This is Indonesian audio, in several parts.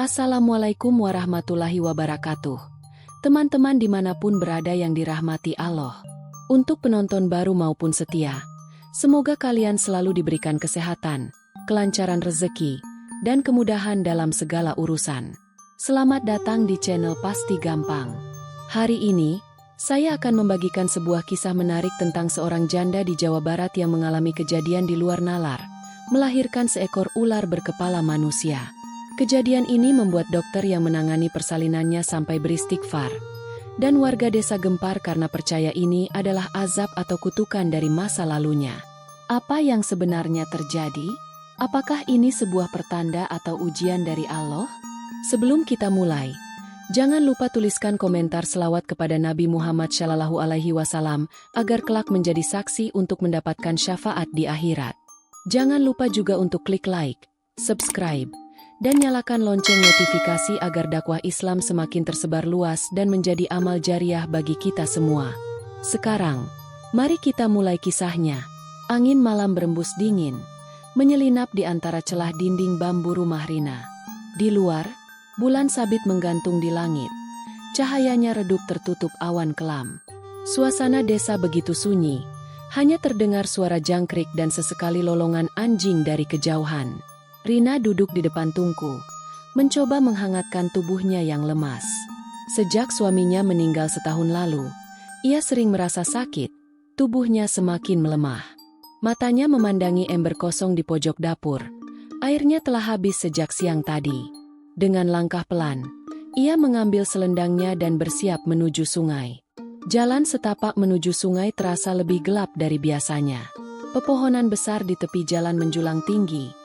Assalamualaikum warahmatullahi wabarakatuh. Teman-teman dimanapun berada yang dirahmati Allah. Untuk penonton baru maupun setia, semoga kalian selalu diberikan kesehatan, kelancaran rezeki, dan kemudahan dalam segala urusan. Selamat datang di channel Pasti Gampang. Hari ini, saya akan membagikan sebuah kisah menarik tentang seorang janda di Jawa Barat yang mengalami kejadian di luar nalar, melahirkan seekor ular berkepala manusia. Kejadian ini membuat dokter yang menangani persalinannya sampai beristighfar. Dan warga desa gempar karena percaya ini adalah azab atau kutukan dari masa lalunya. Apa yang sebenarnya terjadi? Apakah ini sebuah pertanda atau ujian dari Allah? Sebelum kita mulai, jangan lupa tuliskan komentar selawat kepada Nabi Muhammad SAW agar kelak menjadi saksi untuk mendapatkan syafaat di akhirat. Jangan lupa juga untuk klik like, subscribe, dan nyalakan lonceng notifikasi agar dakwah Islam semakin tersebar luas dan menjadi amal jariah bagi kita semua. Sekarang, mari kita mulai kisahnya. Angin malam berembus dingin, menyelinap di antara celah dinding bambu rumah Rina. Di luar, bulan sabit menggantung di langit. Cahayanya redup tertutup awan kelam. Suasana desa begitu sunyi, hanya terdengar suara jangkrik dan sesekali lolongan anjing dari kejauhan. Rina duduk di depan tungku, mencoba menghangatkan tubuhnya yang lemas. Sejak suaminya meninggal setahun lalu, ia sering merasa sakit, tubuhnya semakin melemah. Matanya memandangi ember kosong di pojok dapur. Airnya telah habis sejak siang tadi. Dengan langkah pelan, ia mengambil selendangnya dan bersiap menuju sungai. Jalan setapak menuju sungai terasa lebih gelap dari biasanya. Pepohonan besar di tepi jalan menjulang tinggi.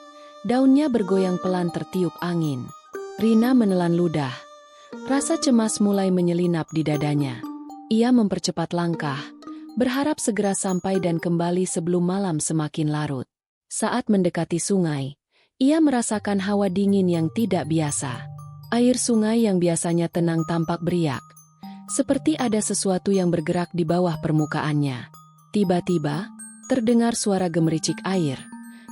Daunnya bergoyang pelan tertiup angin. Rina menelan ludah. Rasa cemas mulai menyelinap di dadanya. Ia mempercepat langkah, berharap segera sampai dan kembali sebelum malam semakin larut. Saat mendekati sungai, ia merasakan hawa dingin yang tidak biasa. Air sungai yang biasanya tenang tampak beriak, seperti ada sesuatu yang bergerak di bawah permukaannya. Tiba-tiba, terdengar suara gemericik air.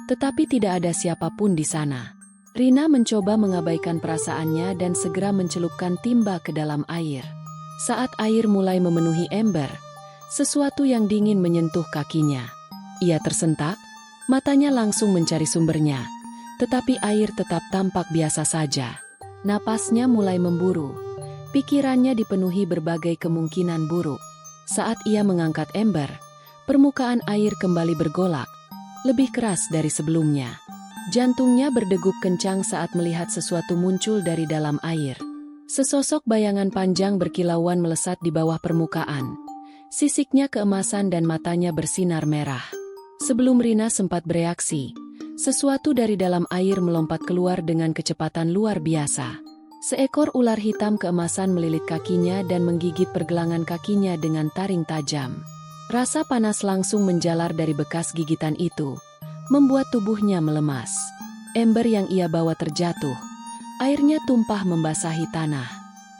Tetapi tidak ada siapapun di sana. Rina mencoba mengabaikan perasaannya dan segera mencelupkan timba ke dalam air. Saat air mulai memenuhi ember, sesuatu yang dingin menyentuh kakinya. Ia tersentak, matanya langsung mencari sumbernya. Tetapi air tetap tampak biasa saja. Napasnya mulai memburu. Pikirannya dipenuhi berbagai kemungkinan buruk. Saat ia mengangkat ember, permukaan air kembali bergolak. Lebih keras dari sebelumnya. Jantungnya berdegup kencang saat melihat sesuatu muncul dari dalam air. Sesosok bayangan panjang berkilauan melesat di bawah permukaan. Sisiknya keemasan dan matanya bersinar merah. Sebelum Rina sempat bereaksi, sesuatu dari dalam air melompat keluar dengan kecepatan luar biasa. Seekor ular hitam keemasan melilit kakinya dan menggigit pergelangan kakinya dengan taring tajam. Rasa panas langsung menjalar dari bekas gigitan itu, membuat tubuhnya melemas. Ember yang ia bawa terjatuh, airnya tumpah membasahi tanah.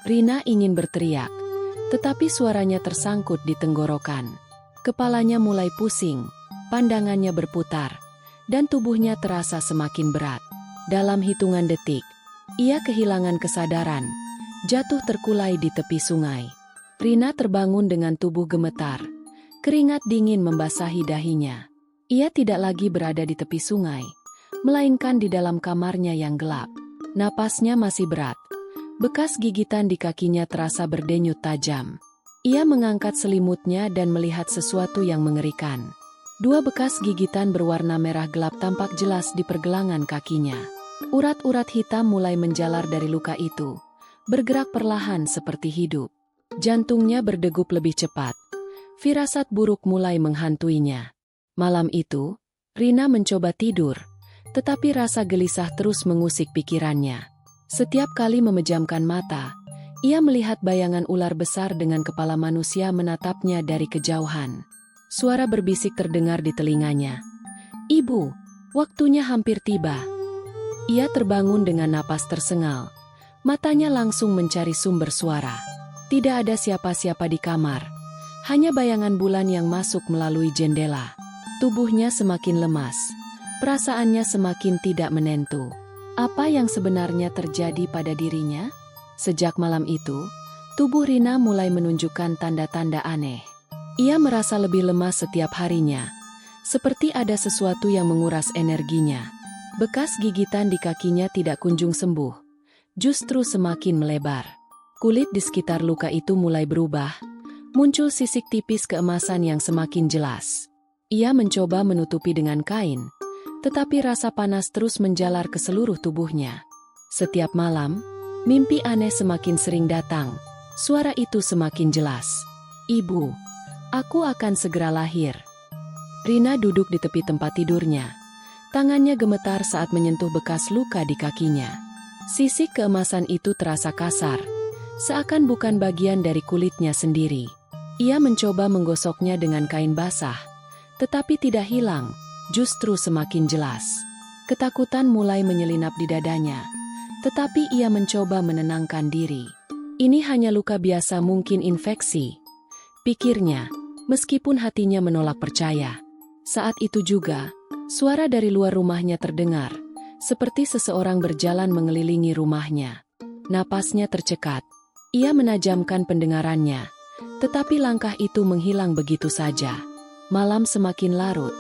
Rina ingin berteriak, tetapi suaranya tersangkut di tenggorokan. Kepalanya mulai pusing, pandangannya berputar, dan tubuhnya terasa semakin berat. Dalam hitungan detik, ia kehilangan kesadaran, jatuh terkulai di tepi sungai. Rina terbangun dengan tubuh gemetar. Keringat dingin membasahi dahinya. Ia tidak lagi berada di tepi sungai, melainkan di dalam kamarnya yang gelap. Napasnya masih berat. Bekas gigitan di kakinya terasa berdenyut tajam. Ia mengangkat selimutnya dan melihat sesuatu yang mengerikan. Dua bekas gigitan berwarna merah gelap tampak jelas di pergelangan kakinya. Urat-urat hitam mulai menjalar dari luka itu, bergerak perlahan seperti hidup. Jantungnya berdegup lebih cepat. Firasat buruk mulai menghantuinya. Malam itu, Rina mencoba tidur, tetapi rasa gelisah terus mengusik pikirannya. Setiap kali memejamkan mata, ia melihat bayangan ular besar dengan kepala manusia menatapnya dari kejauhan. Suara berbisik terdengar di telinganya. "Ibu, waktunya hampir tiba." Ia terbangun dengan napas tersengal. Matanya langsung mencari sumber suara. Tidak ada siapa-siapa di kamar. Hanya bayangan bulan yang masuk melalui jendela. Tubuhnya semakin lemas. Perasaannya semakin tidak menentu. Apa yang sebenarnya terjadi pada dirinya? Sejak malam itu, tubuh Rina mulai menunjukkan tanda-tanda aneh. Ia merasa lebih lemas setiap harinya, seperti ada sesuatu yang menguras energinya. Bekas gigitan di kakinya tidak kunjung sembuh, justru semakin melebar. Kulit di sekitar luka itu mulai berubah, muncul sisik tipis keemasan yang semakin jelas. Ia mencoba menutupi dengan kain, tetapi rasa panas terus menjalar ke seluruh tubuhnya. Setiap malam, mimpi aneh semakin sering datang. Suara itu semakin jelas. "Ibu, aku akan segera lahir." Rina duduk di tepi tempat tidurnya. Tangannya gemetar saat menyentuh bekas luka di kakinya. Sisik keemasan itu terasa kasar, seakan bukan bagian dari kulitnya sendiri. Ia mencoba menggosoknya dengan kain basah, tetapi tidak hilang, justru semakin jelas. Ketakutan mulai menyelinap di dadanya, tetapi ia mencoba menenangkan diri. Ini hanya luka biasa, mungkin infeksi, pikirnya, meskipun hatinya menolak percaya. Saat itu juga, suara dari luar rumahnya terdengar, seperti seseorang berjalan mengelilingi rumahnya. Napasnya tercekat. Ia menajamkan pendengarannya, tetapi langkah itu menghilang begitu saja. Malam semakin larut,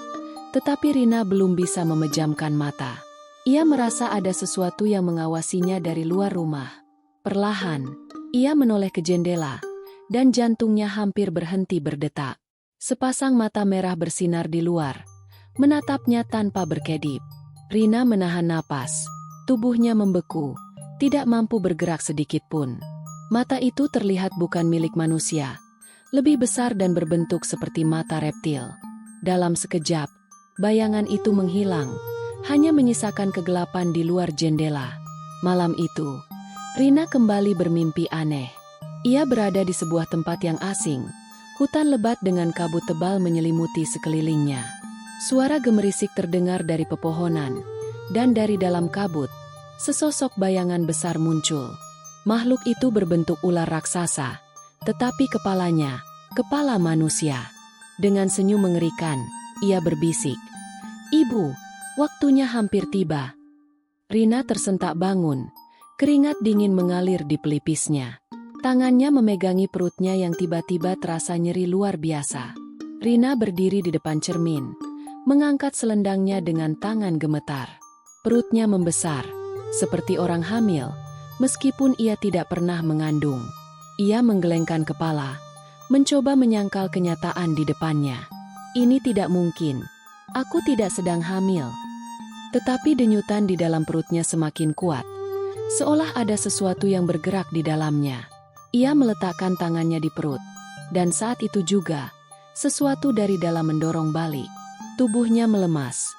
tetapi Rina belum bisa memejamkan mata. Ia merasa ada sesuatu yang mengawasinya dari luar rumah. Perlahan, ia menoleh ke jendela, dan jantungnya hampir berhenti berdetak. Sepasang mata merah bersinar di luar, menatapnya tanpa berkedip. Rina menahan napas, tubuhnya membeku, tidak mampu bergerak sedikit pun. Mata itu terlihat bukan milik manusia, lebih besar dan berbentuk seperti mata reptil. Dalam sekejap, bayangan itu menghilang, hanya menyisakan kegelapan di luar jendela. Malam itu, Rina kembali bermimpi aneh. Ia berada di sebuah tempat yang asing, hutan lebat dengan kabut tebal menyelimuti sekelilingnya. Suara gemerisik terdengar dari pepohonan, dan dari dalam kabut, sesosok bayangan besar muncul. Makhluk itu berbentuk ular raksasa, tetapi kepalanya, kepala manusia. Dengan senyum mengerikan, ia berbisik, "Ibu, waktunya hampir tiba." Rina tersentak bangun. Keringat dingin mengalir di pelipisnya. Tangannya memegangi perutnya yang tiba-tiba terasa nyeri luar biasa. Rina berdiri di depan cermin, mengangkat selendangnya dengan tangan gemetar. Perutnya membesar, seperti orang hamil, meskipun ia tidak pernah mengandung. Ia menggelengkan kepala, mencoba menyangkal kenyataan di depannya. Ini tidak mungkin. Aku tidak sedang hamil. Tetapi denyutan di dalam perutnya semakin kuat, seolah ada sesuatu yang bergerak di dalamnya. Ia meletakkan tangannya di perut, dan saat itu juga, sesuatu dari dalam mendorong balik. Tubuhnya melemas,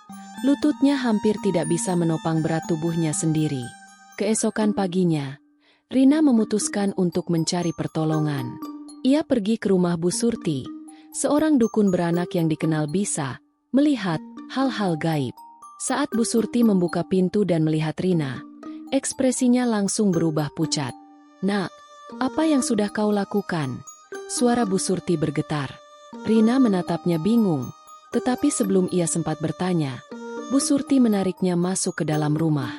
lututnya hampir tidak bisa menopang berat tubuhnya sendiri. Keesokan paginya, Rina memutuskan untuk mencari pertolongan. Ia pergi ke rumah Bu Surti, seorang dukun beranak yang dikenal bisa melihat hal-hal gaib. Saat Bu Surti membuka pintu dan melihat Rina, ekspresinya langsung berubah pucat. "Nak, apa yang sudah kau lakukan?" Suara Bu Surti bergetar. Rina menatapnya bingung, tetapi sebelum ia sempat bertanya, Bu Surti menariknya masuk ke dalam rumah.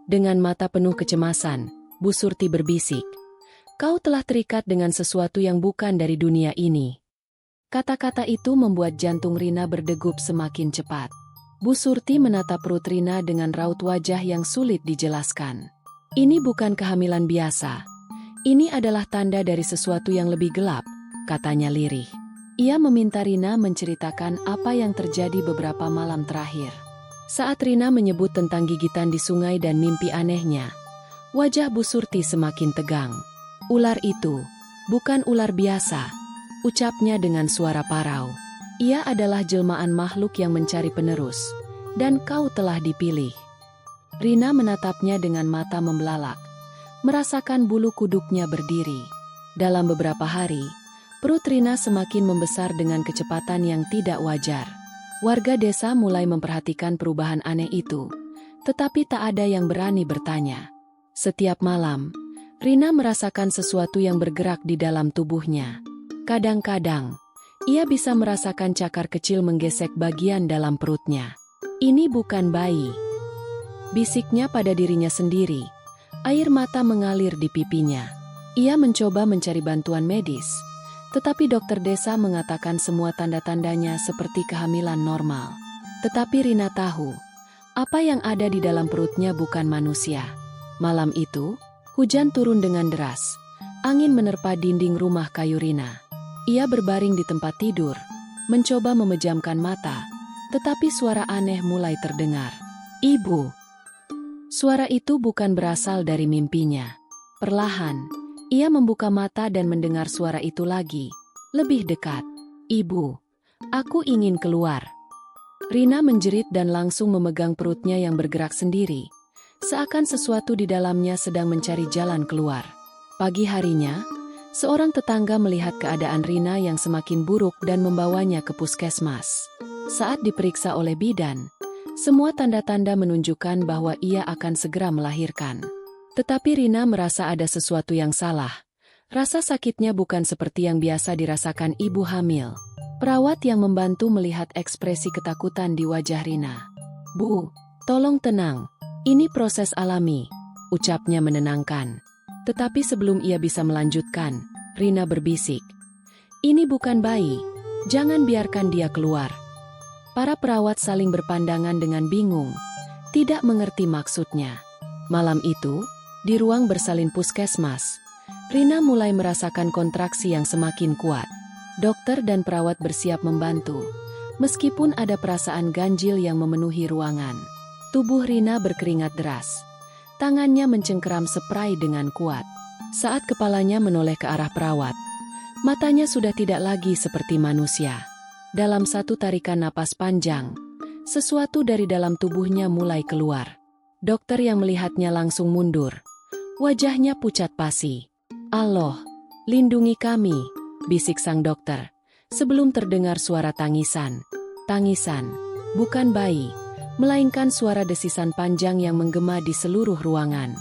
Dengan mata penuh kecemasan, Bu Surti berbisik, "Kau telah terikat dengan sesuatu yang bukan dari dunia ini." Kata-kata itu membuat jantung Rina berdegup semakin cepat. Bu Surti menatap perut Rina dengan raut wajah yang sulit dijelaskan. "Ini bukan kehamilan biasa. Ini adalah tanda dari sesuatu yang lebih gelap," katanya lirih. Ia meminta Rina menceritakan apa yang terjadi beberapa malam terakhir. Saat Rina menyebut tentang gigitan di sungai dan mimpi anehnya, wajah Bu Surti semakin tegang. "Ular itu bukan ular biasa," ucapnya dengan suara parau. "Ia adalah jelmaan makhluk yang mencari penerus, dan kau telah dipilih." Rina menatapnya dengan mata membelalak, merasakan bulu kuduknya berdiri. Dalam beberapa hari, perut Rina semakin membesar dengan kecepatan yang tidak wajar. Warga desa mulai memperhatikan perubahan aneh itu, tetapi tak ada yang berani bertanya. Setiap malam, Rina merasakan sesuatu yang bergerak di dalam tubuhnya. Kadang-kadang, ia bisa merasakan cakar kecil menggesek bagian dalam perutnya. "Ini bukan bayi." bisiknya pada dirinya sendiri. Air mata mengalir di pipinya. Ia mencoba mencari bantuan medis, tetapi dokter desa mengatakan semua tanda-tandanya seperti kehamilan normal. Tetapi Rina tahu, apa yang ada di dalam perutnya bukan manusia. Malam itu, hujan turun dengan deras. Angin menerpa dinding rumah kayu Rina. Ia berbaring di tempat tidur, mencoba memejamkan mata, tetapi suara aneh mulai terdengar. "Ibu!" Suara itu bukan berasal dari mimpinya. Perlahan, ia membuka mata dan mendengar suara itu lagi, lebih dekat. "Ibu, aku ingin keluar." Rina menjerit dan langsung memegang perutnya yang bergerak sendiri, seakan sesuatu di dalamnya sedang mencari jalan keluar. Pagi harinya, seorang tetangga melihat keadaan Rina yang semakin buruk dan membawanya ke puskesmas. Saat diperiksa oleh bidan, semua tanda-tanda menunjukkan bahwa ia akan segera melahirkan. Tetapi Rina merasa ada sesuatu yang salah. Rasa sakitnya bukan seperti yang biasa dirasakan ibu hamil. Perawat yang membantu melihat ekspresi ketakutan di wajah Rina. "Bu, tolong tenang. Ini proses alami," ucapnya menenangkan. Tetapi sebelum ia bisa melanjutkan, Rina berbisik, "Ini bukan bayi. Jangan biarkan dia keluar." Para perawat saling berpandangan dengan bingung, tidak mengerti maksudnya. Malam itu, di ruang bersalin puskesmas, Rina mulai merasakan kontraksi yang semakin kuat. Dokter dan perawat bersiap membantu, meskipun ada perasaan ganjil yang memenuhi ruangan. Tubuh Rina berkeringat deras. Tangannya mencengkeram spray dengan kuat. Saat kepalanya menoleh ke arah perawat, matanya sudah tidak lagi seperti manusia. Dalam satu tarikan napas panjang, sesuatu dari dalam tubuhnya mulai keluar. Dokter yang melihatnya langsung mundur. Wajahnya pucat pasi. "Allah, lindungi kami," bisik sang dokter, sebelum terdengar suara tangisan. Tangisan, bukan bayi, melainkan suara desisan panjang yang menggema di seluruh ruangan.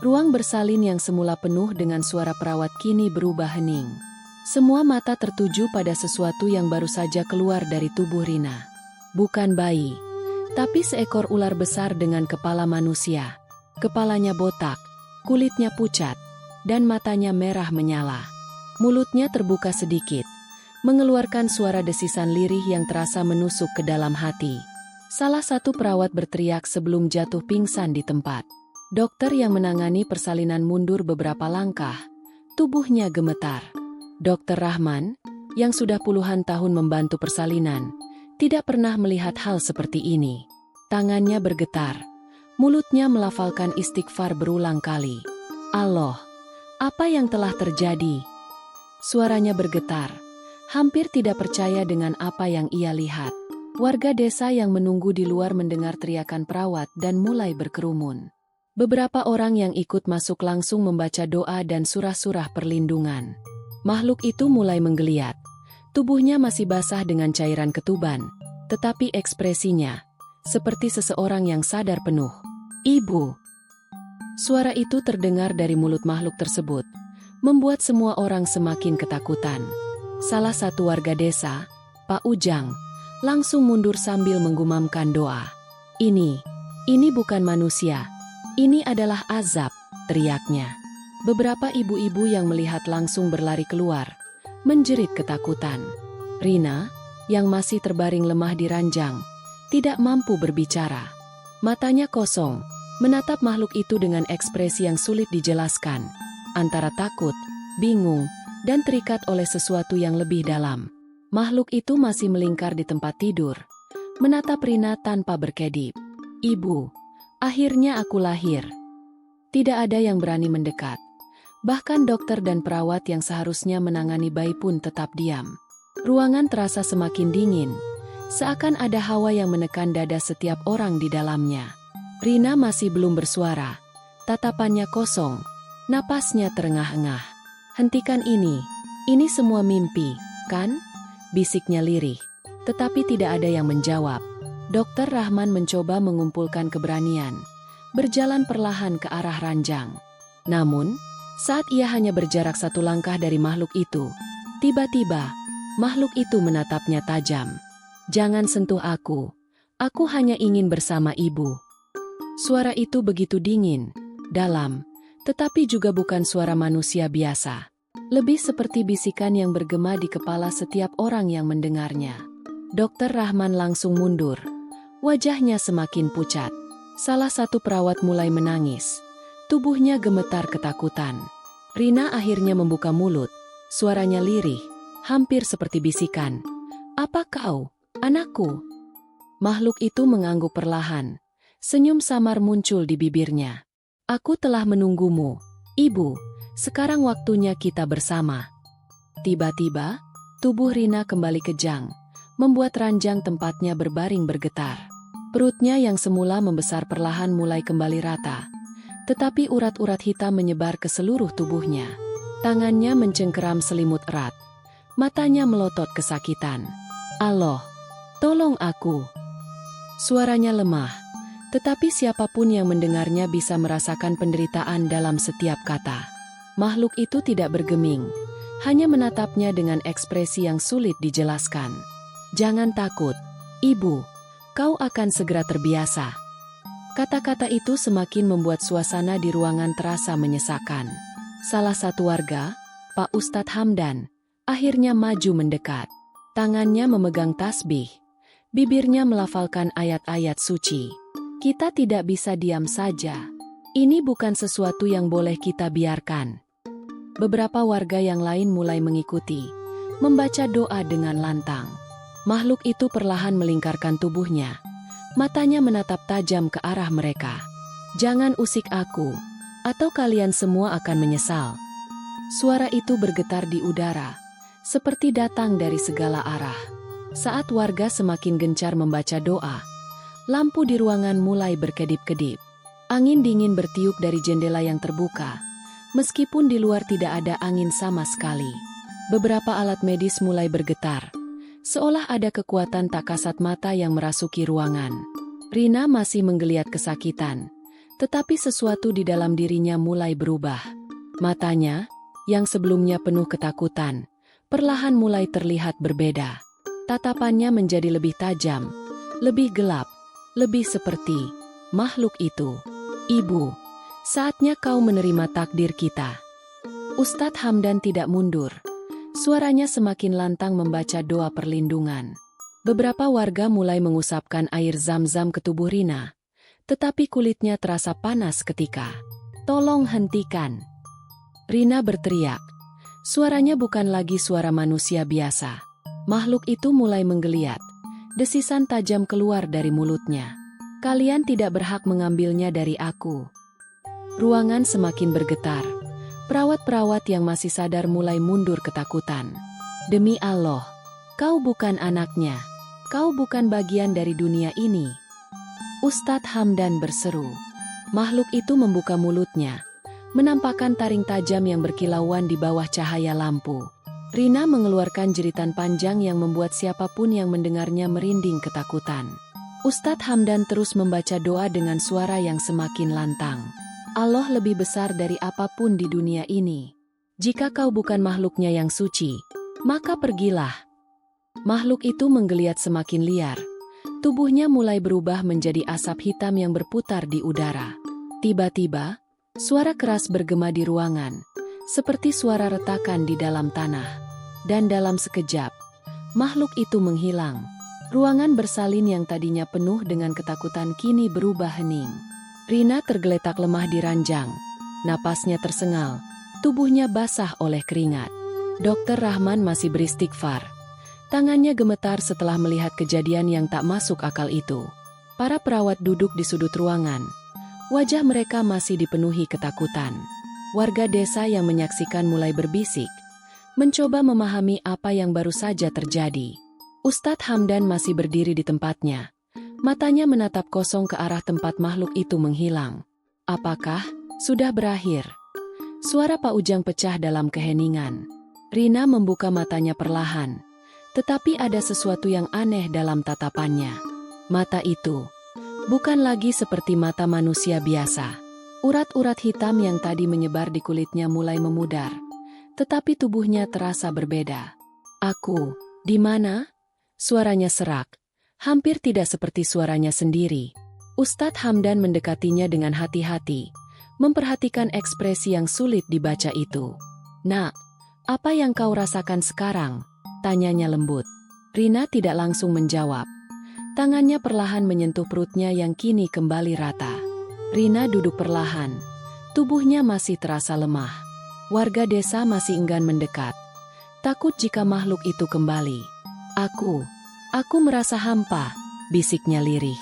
Ruang bersalin yang semula penuh dengan suara perawat kini berubah hening. Semua mata tertuju pada sesuatu yang baru saja keluar dari tubuh Rina. Bukan bayi, tapi seekor ular besar dengan kepala manusia. Kepalanya botak, kulitnya pucat, dan matanya merah menyala. Mulutnya terbuka sedikit, mengeluarkan suara desisan lirih yang terasa menusuk ke dalam hati. Salah satu perawat berteriak sebelum jatuh pingsan di tempat. Dokter yang menangani persalinan mundur beberapa langkah, tubuhnya gemetar. Dokter Rahman, yang sudah puluhan tahun membantu persalinan, tidak pernah melihat hal seperti ini. Tangannya bergetar, mulutnya melafalkan istighfar berulang kali. "Allah, apa yang telah terjadi?" Suaranya bergetar, hampir tidak percaya dengan apa yang ia lihat. Warga desa yang menunggu di luar mendengar teriakan perawat dan mulai berkerumun. Beberapa orang yang ikut masuk langsung membaca doa dan surah-surah perlindungan. Makhluk itu mulai menggeliat. Tubuhnya masih basah dengan cairan ketuban, tetapi ekspresinya seperti seseorang yang sadar penuh. "Ibu!" Suara itu terdengar dari mulut makhluk tersebut, membuat semua orang semakin ketakutan. Salah satu warga desa, Pak Ujang, langsung mundur sambil menggumamkan doa. Ini bukan manusia. Ini adalah azab," teriaknya. Beberapa ibu-ibu yang melihat langsung berlari keluar, menjerit ketakutan. Rina, yang masih terbaring lemah di ranjang, tidak mampu berbicara. Matanya kosong, menatap makhluk itu dengan ekspresi yang sulit dijelaskan, antara takut, bingung, dan terikat oleh sesuatu yang lebih dalam. Makhluk itu masih melingkar di tempat tidur, menatap Rina tanpa berkedip. "Ibu, akhirnya aku lahir." Tidak ada yang berani mendekat. Bahkan dokter dan perawat yang seharusnya menangani bayi pun tetap diam. Ruangan terasa semakin dingin, seakan ada hawa yang menekan dada setiap orang di dalamnya. Rina masih belum bersuara, tatapannya kosong, napasnya terengah-engah. "Hentikan ini semua mimpi, kan?" bisiknya lirih. Tetapi tidak ada yang menjawab. Dokter Rahman mencoba mengumpulkan keberanian, berjalan perlahan ke arah ranjang. Namun, saat ia hanya berjarak satu langkah dari makhluk itu, tiba-tiba, makhluk itu menatapnya tajam. "Jangan sentuh aku hanya ingin bersama ibu." Suara itu begitu dingin, dalam, tetapi juga bukan suara manusia biasa. Lebih seperti bisikan yang bergema di kepala setiap orang yang mendengarnya. Dokter Rahman langsung mundur. Wajahnya semakin pucat. Salah satu perawat mulai menangis. Tubuhnya gemetar ketakutan. Rina akhirnya membuka mulut. Suaranya lirih, hampir seperti bisikan. "Apa kau, anakku?" Makhluk itu mengangguk perlahan. Senyum samar muncul di bibirnya. "Aku telah menunggumu, Ibu. Sekarang waktunya kita bersama." Tiba-tiba, tubuh Rina kembali kejang, membuat ranjang tempatnya berbaring bergetar. Perutnya yang semula membesar perlahan mulai kembali rata, tetapi urat-urat hitam menyebar ke seluruh tubuhnya. Tangannya mencengkeram selimut erat. Matanya melotot kesakitan. "Allah, tolong aku." Suaranya lemah, tetapi siapapun yang mendengarnya bisa merasakan penderitaan dalam setiap kata. Makhluk itu tidak bergeming, hanya menatapnya dengan ekspresi yang sulit dijelaskan. "Jangan takut, Ibu. Kau akan segera terbiasa." Kata-kata itu semakin membuat suasana di ruangan terasa menyesakan. Salah satu warga, Pak Ustadz Hamdan, akhirnya maju mendekat. Tangannya memegang tasbih. Bibirnya melafalkan ayat-ayat suci. "Kita tidak bisa diam saja. Ini bukan sesuatu yang boleh kita biarkan." Beberapa warga yang lain mulai mengikuti, membaca doa dengan lantang. Makhluk itu perlahan melingkarkan tubuhnya. Matanya menatap tajam ke arah mereka. "Jangan usik aku, atau kalian semua akan menyesal." Suara itu bergetar di udara, seperti datang dari segala arah. Saat warga semakin gencar membaca doa, lampu di ruangan mulai berkedip-kedip. Angin dingin bertiup dari jendela yang terbuka, meskipun di luar tidak ada angin sama sekali. Beberapa alat medis mulai bergetar, seolah ada kekuatan tak kasat mata yang merasuki ruangan. Rina masih menggeliat kesakitan, tetapi sesuatu di dalam dirinya mulai berubah. Matanya, yang sebelumnya penuh ketakutan, perlahan mulai terlihat berbeda. Tatapannya menjadi lebih tajam, lebih gelap, lebih seperti makhluk itu. "Ibu, saatnya kau menerima takdir kita." Ustadz Hamdan tidak mundur. Suaranya semakin lantang membaca doa perlindungan. Beberapa warga mulai mengusapkan air zam-zam ke tubuh Rina, tetapi kulitnya terasa panas ketika. "Tolong hentikan!" Rina berteriak. Suaranya bukan lagi suara manusia biasa. Makhluk itu mulai menggeliat. Desisan tajam keluar dari mulutnya. "Kalian tidak berhak mengambilnya dari aku." Ruangan semakin bergetar. Perawat-perawat yang masih sadar mulai mundur ketakutan. "Demi Allah, kau bukan anaknya. Kau bukan bagian dari dunia ini." Ustadz Hamdan berseru. Makhluk itu membuka mulutnya, menampakkan taring tajam yang berkilauan di bawah cahaya lampu. Rina mengeluarkan jeritan panjang yang membuat siapapun yang mendengarnya merinding ketakutan. Ustadz Hamdan terus membaca doa dengan suara yang semakin lantang. "Allah lebih besar dari apapun di dunia ini. Jika kau bukan makhluknya yang suci, maka pergilah." Makhluk itu menggeliat semakin liar. Tubuhnya mulai berubah menjadi asap hitam yang berputar di udara. Tiba-tiba, suara keras bergema di ruangan, seperti suara retakan di dalam tanah. Dan dalam sekejap, makhluk itu menghilang. Ruangan bersalin yang tadinya penuh dengan ketakutan kini berubah hening. Rina tergeletak lemah di ranjang. Napasnya tersengal, tubuhnya basah oleh keringat. Dokter Rahman masih beristighfar. Tangannya gemetar setelah melihat kejadian yang tak masuk akal itu. Para perawat duduk di sudut ruangan. Wajah mereka masih dipenuhi ketakutan. Warga desa yang menyaksikan mulai berbisik, mencoba memahami apa yang baru saja terjadi. Ustadz Hamdan masih berdiri di tempatnya. Matanya menatap kosong ke arah tempat makhluk itu menghilang. "Apakah sudah berakhir?" Suara Pak Ujang pecah dalam keheningan. Rina membuka matanya perlahan, tetapi ada sesuatu yang aneh dalam tatapannya. Mata itu bukan lagi seperti mata manusia biasa. Urat-urat hitam yang tadi menyebar di kulitnya mulai memudar, tetapi tubuhnya terasa berbeda. "Aku, di mana?" Suaranya serak, hampir tidak seperti suaranya sendiri. Ustadz Hamdan mendekatinya dengan hati-hati, memperhatikan ekspresi yang sulit dibaca itu. "Nak, apa yang kau rasakan sekarang?" tanyanya lembut. Rina tidak langsung menjawab. Tangannya perlahan menyentuh perutnya yang kini kembali rata. Rina duduk perlahan. Tubuhnya masih terasa lemah. Warga desa masih enggan mendekat. Takut jika makhluk itu kembali. Aku merasa hampa," bisiknya lirih.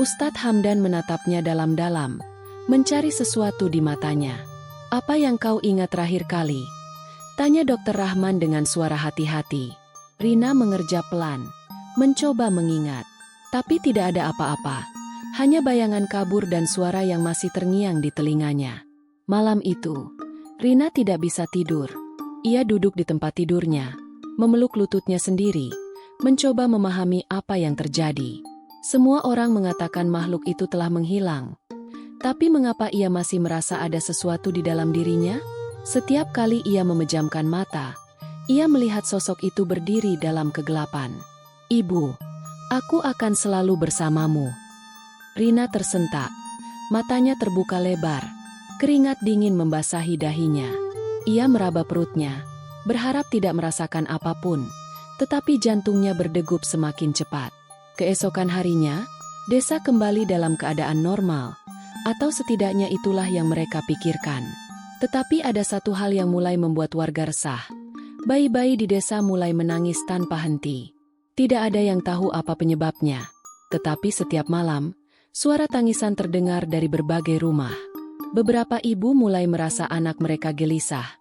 Ustadz Hamdan menatapnya dalam-dalam, mencari sesuatu di matanya. "Apa yang kau ingat terakhir kali?" tanya Dokter Rahman dengan suara hati-hati. Rina mengerja pelan, mencoba mengingat. Tapi tidak ada apa-apa, hanya bayangan kabur dan suara yang masih terngiang di telinganya. Malam itu, Rina tidak bisa tidur. Ia duduk di tempat tidurnya, memeluk lututnya sendiri, mencoba memahami apa yang terjadi. Semua orang mengatakan makhluk itu telah menghilang. Tapi mengapa ia masih merasa ada sesuatu di dalam dirinya? Setiap kali ia memejamkan mata, ia melihat sosok itu berdiri dalam kegelapan. "Ibu, aku akan selalu bersamamu." Rina tersentak, matanya terbuka lebar, keringat dingin membasahi dahinya. Ia meraba perutnya, berharap tidak merasakan apapun, tetapi jantungnya berdegup semakin cepat. Keesokan harinya, desa kembali dalam keadaan normal, atau setidaknya itulah yang mereka pikirkan. Tetapi ada satu hal yang mulai membuat warga resah. Bayi-bayi di desa mulai menangis tanpa henti. Tidak ada yang tahu apa penyebabnya. Tetapi setiap malam, suara tangisan terdengar dari berbagai rumah. Beberapa ibu mulai merasa anak mereka gelisah,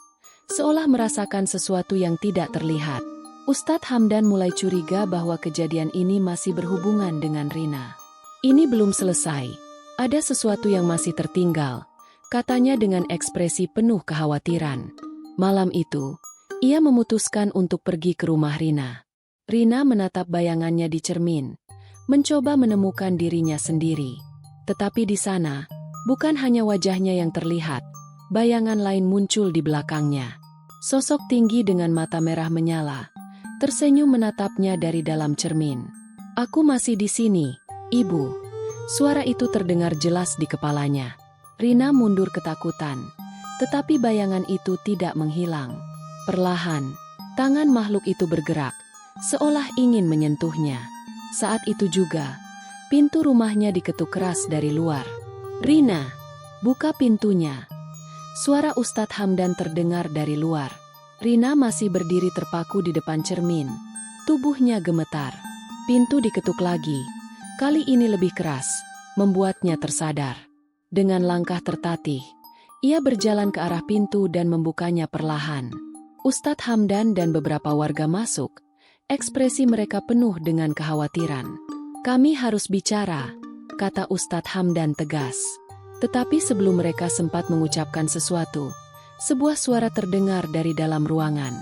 seolah merasakan sesuatu yang tidak terlihat. Ustadz Hamdan mulai curiga bahwa kejadian ini masih berhubungan dengan Rina. "Ini belum selesai. Ada sesuatu yang masih tertinggal," katanya dengan ekspresi penuh kekhawatiran. Malam itu, ia memutuskan untuk pergi ke rumah Rina. Rina menatap bayangannya di cermin, mencoba menemukan dirinya sendiri. Tetapi di sana, bukan hanya wajahnya yang terlihat, bayangan lain muncul di belakangnya. Sosok tinggi dengan mata merah menyala, tersenyum menatapnya dari dalam cermin. "Aku masih di sini, Ibu." Suara itu terdengar jelas di kepalanya. Rina mundur ketakutan, tetapi bayangan itu tidak menghilang. Perlahan, tangan makhluk itu bergerak, seolah ingin menyentuhnya. Saat itu juga, pintu rumahnya diketuk keras dari luar. "Rina, buka pintunya." Suara Ustadz Hamdan terdengar dari luar. Rina masih berdiri terpaku di depan cermin. Tubuhnya gemetar. Pintu diketuk lagi. Kali ini lebih keras, membuatnya tersadar. Dengan langkah tertatih, ia berjalan ke arah pintu dan membukanya perlahan. Ustadz Hamdan dan beberapa warga masuk. Ekspresi mereka penuh dengan kekhawatiran. "Kami harus bicara," kata Ustadz Hamdan tegas. Tetapi sebelum mereka sempat mengucapkan sesuatu, sebuah suara terdengar dari dalam ruangan.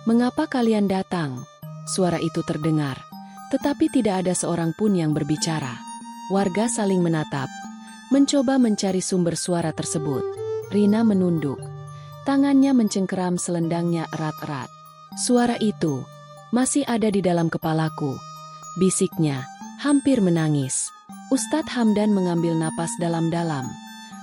"Mengapa kalian datang?" Suara itu terdengar, tetapi tidak ada seorang pun yang berbicara. Warga saling menatap, mencoba mencari sumber suara tersebut. Rina menunduk. Tangannya mencengkeram selendangnya erat-erat. "Suara itu masih ada di dalam kepalaku," bisiknya, hampir menangis. Ustadz Hamdan mengambil napas dalam-dalam,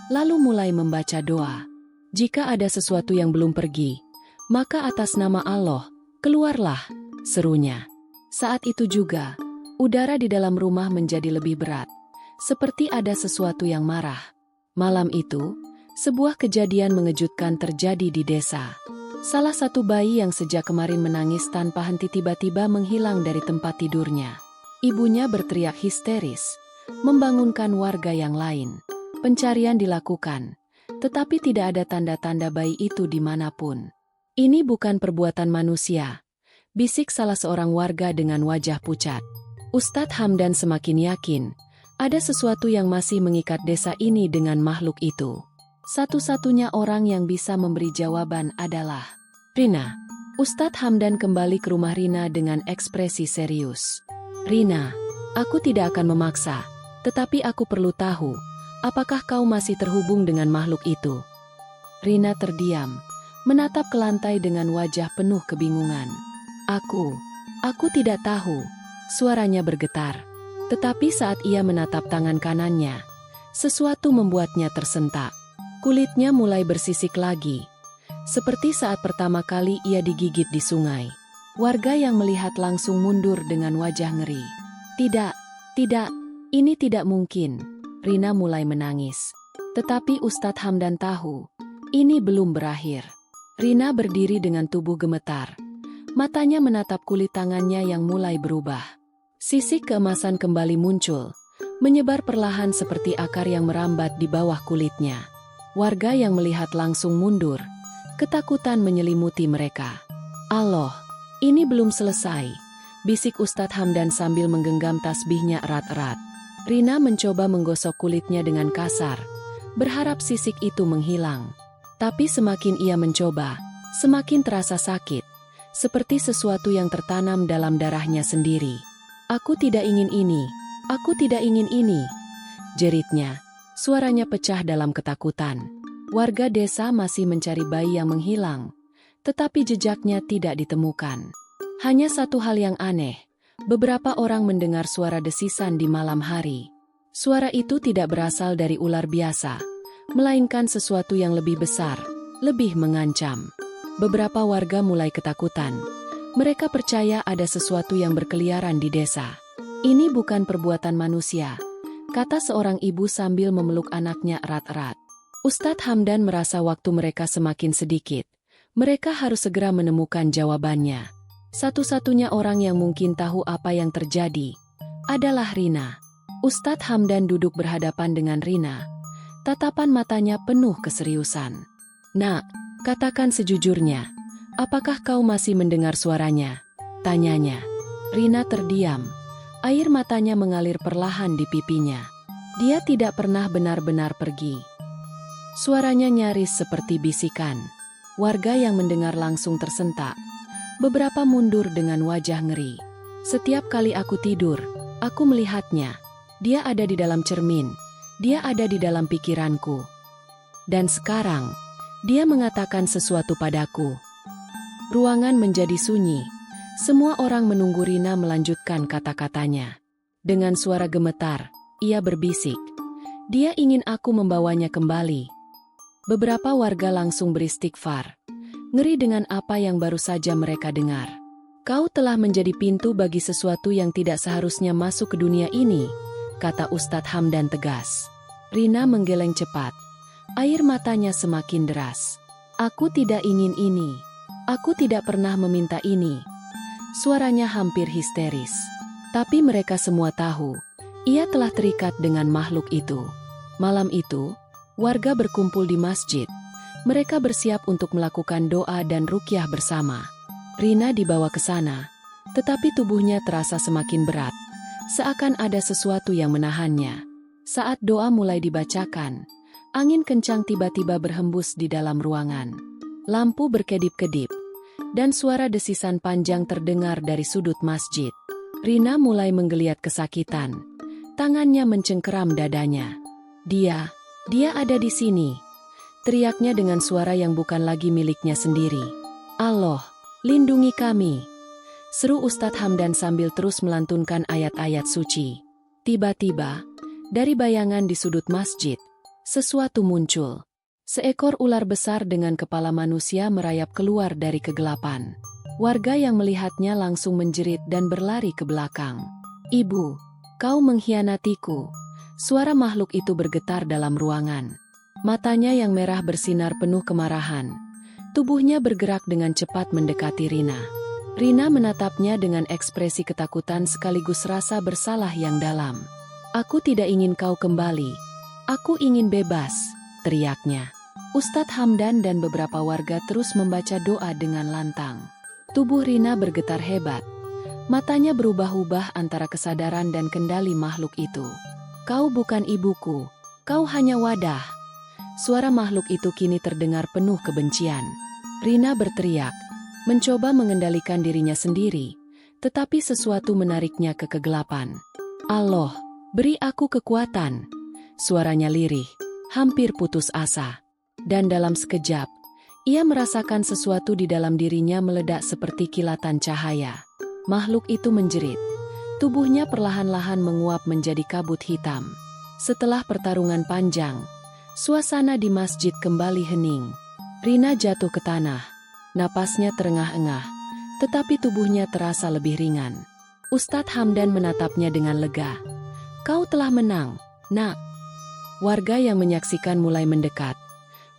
lalu mulai membaca doa. "Jika ada sesuatu yang belum pergi, maka atas nama Allah, keluarlah," serunya. Saat itu juga, udara di dalam rumah menjadi lebih berat, seperti ada sesuatu yang marah. Malam itu, sebuah kejadian mengejutkan terjadi di desa. Salah satu bayi yang sejak kemarin menangis tanpa henti tiba-tiba menghilang dari tempat tidurnya. Ibunya berteriak histeris, membangunkan warga yang lain. Pencarian dilakukan, tetapi tidak ada tanda-tanda bayi itu dimanapun. "Ini bukan perbuatan manusia," bisik salah seorang warga dengan wajah pucat. Ustadz Hamdan semakin yakin, ada sesuatu yang masih mengikat desa ini dengan makhluk itu. Satu-satunya orang yang bisa memberi jawaban adalah Rina. Ustadz Hamdan kembali ke rumah Rina dengan ekspresi serius. "Rina, aku tidak akan memaksa, tetapi aku perlu tahu, apakah kau masih terhubung dengan makhluk itu?" Rina terdiam, menatap ke lantai dengan wajah penuh kebingungan. Aku tidak tahu," suaranya bergetar. Tetapi saat ia menatap tangan kanannya, sesuatu membuatnya tersentak. Kulitnya mulai bersisik lagi, seperti saat pertama kali ia digigit di sungai. Warga yang melihat langsung mundur dengan wajah ngeri. Tidak, tidak, ini tidak mungkin. Rina mulai menangis. Tetapi Ustadz Hamdan tahu, ini belum berakhir. Rina berdiri dengan tubuh gemetar. Matanya menatap kulit tangannya yang mulai berubah. Sisik keemasan kembali muncul, menyebar perlahan seperti akar yang merambat di bawah kulitnya. Warga yang melihat langsung mundur. Ketakutan menyelimuti mereka. Allah, ini belum selesai, bisik Ustadz Hamdan sambil menggenggam tasbihnya erat-erat. Rina mencoba menggosok kulitnya dengan kasar, berharap sisik itu menghilang. Tapi semakin ia mencoba, semakin terasa sakit, seperti sesuatu yang tertanam dalam darahnya sendiri. Aku tidak ingin ini, aku tidak ingin ini, jeritnya. Suaranya pecah dalam ketakutan. Warga desa masih mencari bayi yang menghilang, tetapi jejaknya tidak ditemukan. Hanya satu hal yang aneh. Beberapa orang mendengar suara desisan di malam hari. Suara itu tidak berasal dari ular biasa, melainkan sesuatu yang lebih besar, lebih mengancam. Beberapa warga mulai ketakutan. Mereka percaya ada sesuatu yang berkeliaran di desa. Ini bukan perbuatan manusia, kata seorang ibu sambil memeluk anaknya erat-erat. Ustadz Hamdan merasa waktu mereka semakin sedikit. Mereka harus segera menemukan jawabannya. Satu-satunya orang yang mungkin tahu apa yang terjadi adalah Rina. Ustadz Hamdan duduk berhadapan dengan Rina. Tatapan matanya penuh keseriusan. Nak, katakan sejujurnya, apakah kau masih mendengar suaranya? Tanyanya. Rina terdiam. Air matanya mengalir perlahan di pipinya. Dia tidak pernah benar-benar pergi. Suaranya nyaris seperti bisikan. Warga yang mendengar langsung tersentak. Beberapa mundur dengan wajah ngeri. Setiap kali aku tidur, aku melihatnya. Dia ada di dalam cermin. Dia ada di dalam pikiranku. Dan sekarang, dia mengatakan sesuatu padaku. Ruangan menjadi sunyi. Semua orang menunggu Rina melanjutkan kata-katanya. Dengan suara gemetar, ia berbisik. Dia ingin aku membawanya kembali. Beberapa warga langsung beristighfar. Ngeri dengan apa yang baru saja mereka dengar. Kau telah menjadi pintu bagi sesuatu yang tidak seharusnya masuk ke dunia ini, kata Ustadz Hamdan tegas. Rina menggeleng cepat. Air matanya semakin deras. Aku tidak ingin ini. Aku tidak pernah meminta ini. Suaranya hampir histeris. Tapi mereka semua tahu, ia telah terikat dengan makhluk itu. Malam itu, warga berkumpul di masjid. Mereka bersiap untuk melakukan doa dan rukyah bersama. Rina dibawa ke sana, tetapi tubuhnya terasa semakin berat, seakan ada sesuatu yang menahannya. Saat doa mulai dibacakan, angin kencang tiba-tiba berhembus di dalam ruangan. Lampu berkedip-kedip, dan suara desisan panjang terdengar dari sudut masjid. Rina mulai menggeliat kesakitan. Tangannya mencengkeram dadanya. Dia ada di sini. Teriaknya dengan suara yang bukan lagi miliknya sendiri. Allah, lindungi kami. Seru Ustadz Hamdan sambil terus melantunkan ayat-ayat suci. Tiba-tiba, dari bayangan di sudut masjid, sesuatu muncul. Seekor ular besar dengan kepala manusia merayap keluar dari kegelapan. Warga yang melihatnya langsung menjerit dan berlari ke belakang. Ibu, kau mengkhianatiku. Suara makhluk itu bergetar dalam ruangan. Matanya yang merah bersinar penuh kemarahan. Tubuhnya bergerak dengan cepat mendekati Rina. Rina menatapnya dengan ekspresi ketakutan sekaligus rasa bersalah yang dalam. Aku tidak ingin kau kembali. Aku ingin bebas, teriaknya. Ustadz Hamdan dan beberapa warga terus membaca doa dengan lantang. Tubuh Rina bergetar hebat. Matanya berubah-ubah antara kesadaran dan kendali makhluk itu. Kau bukan ibuku, kau hanya wadah. Suara makhluk itu kini terdengar penuh kebencian. Rina berteriak, mencoba mengendalikan dirinya sendiri, tetapi sesuatu menariknya ke kegelapan. Allah, beri aku kekuatan. Suaranya lirih, hampir putus asa. Dan dalam sekejap, ia merasakan sesuatu di dalam dirinya meledak seperti kilatan cahaya. Makhluk itu menjerit. Tubuhnya perlahan-lahan menguap menjadi kabut hitam. Setelah pertarungan panjang, suasana di masjid kembali hening. Rina jatuh ke tanah. Napasnya terengah-engah, tetapi tubuhnya terasa lebih ringan. Ustadz Hamdan menatapnya dengan lega. "Kau telah menang, Nak." Warga yang menyaksikan mulai mendekat.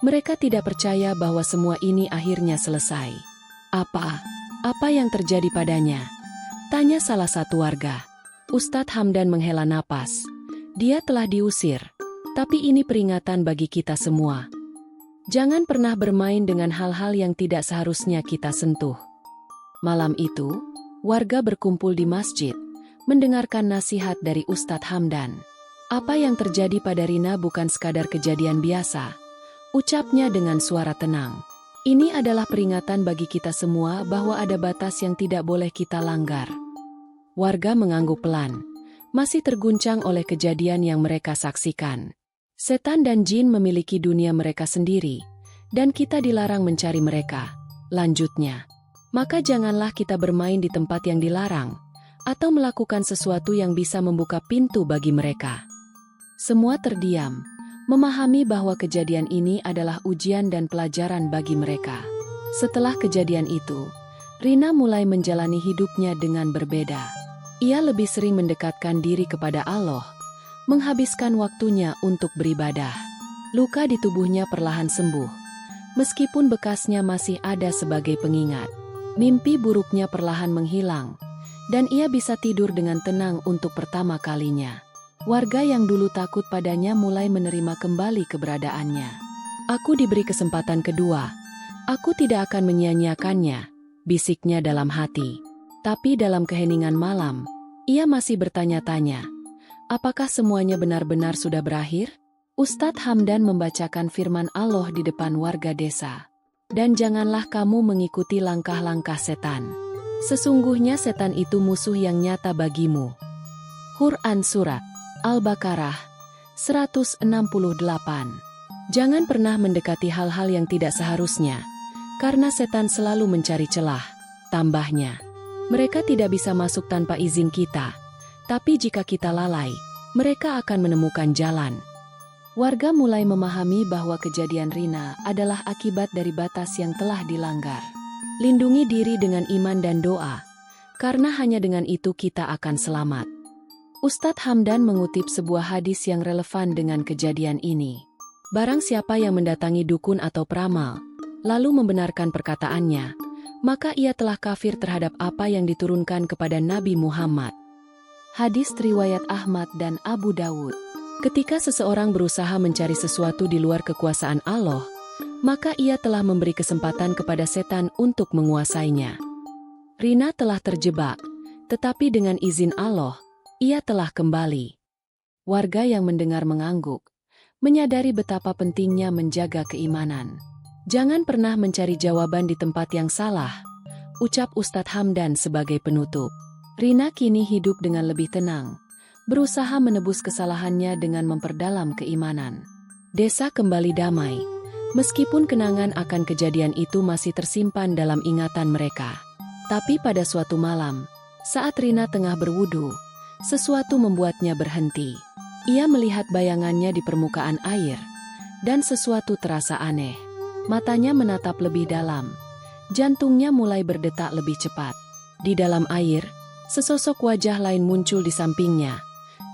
Mereka tidak percaya bahwa semua ini akhirnya selesai. Apa yang terjadi padanya?" tanya salah satu warga. Ustadz Hamdan menghela napas. "Dia telah diusir, tapi ini peringatan bagi kita semua. Jangan pernah bermain dengan hal-hal yang tidak seharusnya kita sentuh." Malam itu, warga berkumpul di masjid, mendengarkan nasihat dari Ustadz Hamdan. "Apa yang terjadi pada Rina bukan sekadar kejadian biasa," ucapnya dengan suara tenang. "Ini adalah peringatan bagi kita semua bahwa ada batas yang tidak boleh kita langgar." Warga mengangguk pelan, masih terguncang oleh kejadian yang mereka saksikan. Setan dan jin memiliki dunia mereka sendiri, dan kita dilarang mencari mereka. Lanjutnya, maka janganlah kita bermain di tempat yang dilarang, atau melakukan sesuatu yang bisa membuka pintu bagi mereka. Semua terdiam, memahami bahwa kejadian ini adalah ujian dan pelajaran bagi mereka. Setelah kejadian itu, Rina mulai menjalani hidupnya dengan berbeda. Ia lebih sering mendekatkan diri kepada Allah, menghabiskan waktunya untuk beribadah. Luka di tubuhnya perlahan sembuh, meskipun bekasnya masih ada sebagai pengingat. Mimpi buruknya perlahan menghilang, dan ia bisa tidur dengan tenang untuk pertama kalinya. Warga yang dulu takut padanya mulai menerima kembali keberadaannya. "Aku diberi kesempatan kedua. Aku tidak akan menyia-nyiakannya," bisiknya dalam hati. Tapi dalam keheningan malam, ia masih bertanya-tanya, apakah semuanya benar-benar sudah berakhir? Ustadz Hamdan membacakan firman Allah di depan warga desa. "Dan janganlah kamu mengikuti langkah-langkah setan. Sesungguhnya setan itu musuh yang nyata bagimu." Quran Surat Al-Baqarah 168. Jangan pernah mendekati hal-hal yang tidak seharusnya, karena setan selalu mencari celah. Tambahnya, mereka tidak bisa masuk tanpa izin kita, tapi jika kita lalai, mereka akan menemukan jalan. Warga mulai memahami bahwa kejadian Rina adalah akibat dari batas yang telah dilanggar. Lindungi diri dengan iman dan doa, karena hanya dengan itu kita akan selamat. Ustadz Hamdan mengutip sebuah hadis yang relevan dengan kejadian ini. "Barang siapa yang mendatangi dukun atau peramal, lalu membenarkan perkataannya, maka ia telah kafir terhadap apa yang diturunkan kepada Nabi Muhammad." Hadis riwayat Ahmad dan Abu Dawud. Ketika seseorang berusaha mencari sesuatu di luar kekuasaan Allah, maka ia telah memberi kesempatan kepada setan untuk menguasainya. Rina telah terjebak, tetapi dengan izin Allah, ia telah kembali. Warga yang mendengar mengangguk, menyadari betapa pentingnya menjaga keimanan. "Jangan pernah mencari jawaban di tempat yang salah," ucap Ustadz Hamdan sebagai penutup. Rina kini hidup dengan lebih tenang, berusaha menebus kesalahannya dengan memperdalam keimanan. Desa kembali damai, meskipun kenangan akan kejadian itu masih tersimpan dalam ingatan mereka. Tapi pada suatu malam, saat Rina tengah berwudu, sesuatu membuatnya berhenti. Ia melihat bayangannya di permukaan air, dan sesuatu terasa aneh. Matanya menatap lebih dalam. Jantungnya mulai berdetak lebih cepat. Di dalam air, sesosok wajah lain muncul di sampingnya,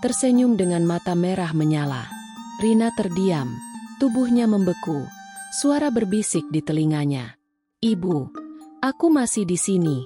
tersenyum dengan mata merah menyala. Rina terdiam, tubuhnya membeku. Suara berbisik di telinganya. "Ibu, aku masih di sini."